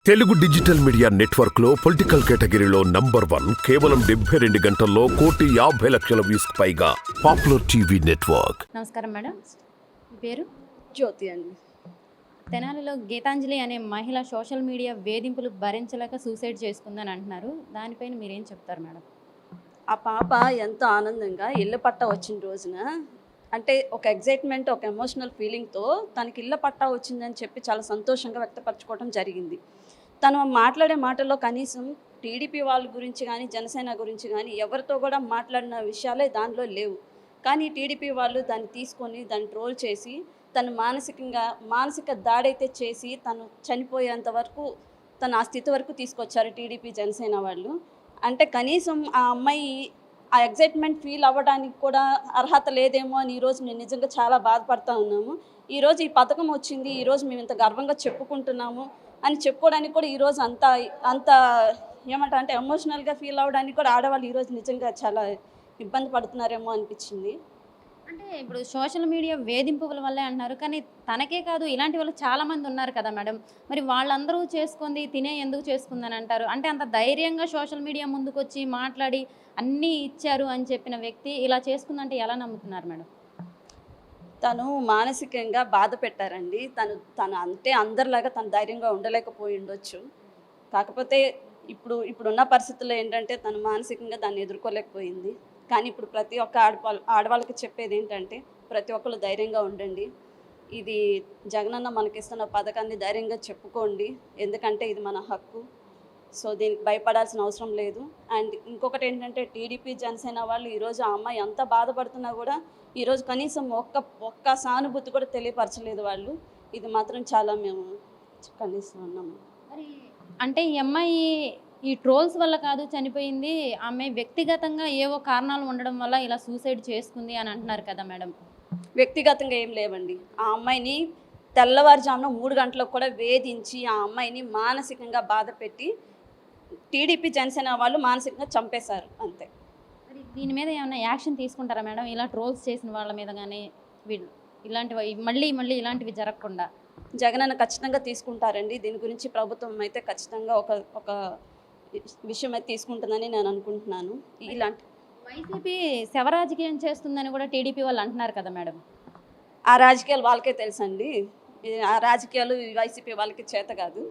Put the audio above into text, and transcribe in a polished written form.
Telugu digital media network లో political కేటగిరీలో #1 కేవలం 72 గంటల్లో 1,50,00,000 వ్యూస్ పైగా పాపులర్ టీవీ నెట్వర్క్. నమస్కారం మేడం, మీ పేరు? జ్యోతి అండి. తెనాలిలో గీతాంజలి అనే మహిళ సోషల్ మీడియా వేధింపులు భరించలేక సూసైడ్ చేసుకుందని అంటున్నారు. దానిపైన మీరేం చెప్తారు మేడం? ఆ పాప ఎంతో ఆనందంగా ఇళ్ళ పట్టా వచ్చిన రోజున అంటే ఒక ఎగ్జైట్మెంట్, ఒక ఎమోషనల్ ఫీలింగ్తో తనకి ఇళ్ళ పట్టా వచ్చిందని చెప్పి చాలా సంతోషంగా వ్యక్తపరచుకోవడం జరిగింది. తను మాట్లాడే మాటల్లో కనీసం టీడీపీ వాళ్ళ గురించి కానీ, జనసేన గురించి కానీ ఎవరితో కూడా మాట్లాడిన విషయాలే దానిలో లేవు. కానీ టీడీపీ వాళ్ళు దాన్ని తీసుకొని దాన్ని ట్రోల్ చేసి తను మానసిక దాడైతే చేసి తను చనిపోయేంత వరకు తను ఆ స్థితి వరకు తీసుకొచ్చారు టీడీపీ జనసేన వాళ్ళు. అంటే కనీసం ఆ అమ్మాయి ఆ ఎగ్జైట్మెంట్ ఫీల్ అవ్వడానికి కూడా అర్హత లేదేమో అని ఈరోజు నేను నిజంగా చాలా బాధపడుతూ ఉన్నాము. ఈరోజు ఈ పథకం వచ్చింది, ఈరోజు మేము ఇంత గర్వంగా చెప్పుకుంటున్నాము అని చెప్పుకోవడానికి కూడా ఈరోజు అంత ఏమంటారు అంటే ఎమోషనల్గా ఫీల్ అవ్వడానికి కూడా ఆడవాళ్ళు ఈరోజు నిజంగా చాలా ఇబ్బంది పడుతున్నారేమో అనిపించింది. అంటే ఇప్పుడు సోషల్ మీడియా వేధింపుల వల్లే అంటున్నారు, కానీ తనకే కాదు ఇలాంటి వాళ్ళు చాలామంది ఉన్నారు కదా మేడం. మరి వాళ్ళందరూ చేసుకుంది తినే ఎందుకు చేసుకుందని అంటారు? అంటే అంత ధైర్యంగా సోషల్ మీడియా ముందుకు వచ్చి మాట్లాడి అన్నీ ఇచ్చారు అని చెప్పిన వ్యక్తి ఇలా చేసుకుందంటే ఎలా నమ్ముతున్నారు మేడం? తను మానసికంగా బాధ పెట్టారండి. తను అంటే అందరిలాగా తను ధైర్యంగా ఉండలేకపోయి ఉండొచ్చు. కాకపోతే ఇప్పుడున్న పరిస్థితుల్లో ఏంటంటే తను మానసికంగా దాన్ని ఎదుర్కోలేకపోయింది. కానీ ఇప్పుడు ప్రతి ఒక్క ఆడవాళ్ళకి చెప్పేది ఏంటంటే ప్రతి ఒక్కరు ధైర్యంగా ఉండండి. ఇది జగనన్న మనకిస్తున్న పథకాన్ని ధైర్యంగా చెప్పుకోండి, ఎందుకంటే ఇది మన హక్కు. సో దీనికి భయపడాల్సిన అవసరం లేదు. అండ్ ఇంకొకటి ఏంటంటే టీడీపీ జనసేన వాళ్ళు ఈరోజు ఆ అమ్మాయి ఎంత బాధపడుతున్నా కూడా ఈరోజు కనీసం ఒక్క సానుభూతి కూడా తెలియపరచలేదు వాళ్ళు. ఇది మాత్రం చాలా మేము కనీసం ఉన్నాము. మరి అంటే ఈ అమ్మాయి ఈ ట్రోల్స్ వల్ల కాదు చనిపోయింది, ఆమె వ్యక్తిగతంగా ఏవో కారణాలు ఉండడం వల్ల ఇలా సూసైడ్ చేసుకుంది అని అంటున్నారు కదా మేడం? వ్యక్తిగతంగా ఏం లేవండి. ఆ అమ్మాయిని తెల్లవారుజామున 3 గంటలకు కూడా వేధించి ఆ అమ్మాయిని మానసికంగా బాధ పెట్టి టీడీపీ జనసేన వాళ్ళు మానసికంగా చంపేశారు అంతే. మరి దీని మీద ఏమైనా యాక్షన్ తీసుకుంటారా మేడం? ఇలా ట్రోల్స్ చేసిన వాళ్ళ మీద కానీ ఇలాంటివి మళ్ళీ ఇలాంటివి జరగకుండా జగనన్న ఖచ్చితంగా తీసుకుంటారండి. దీని గురించి ప్రభుత్వం అయితే ఖచ్చితంగా ఒక విషయం అయితే తీసుకుంటుందని నేను అనుకుంటున్నాను. ఇలాంటి వైసీపీ శవరాజకీయం చేస్తుందని కూడా టీడీపీ వాళ్ళు అంటున్నారు కదా మేడం? ఆ రాజకీయాలు వాళ్ళకే తెలుసండి. ఆ రాజకీయాలు వైసీపీ వాళ్ళకి చేత కాదు.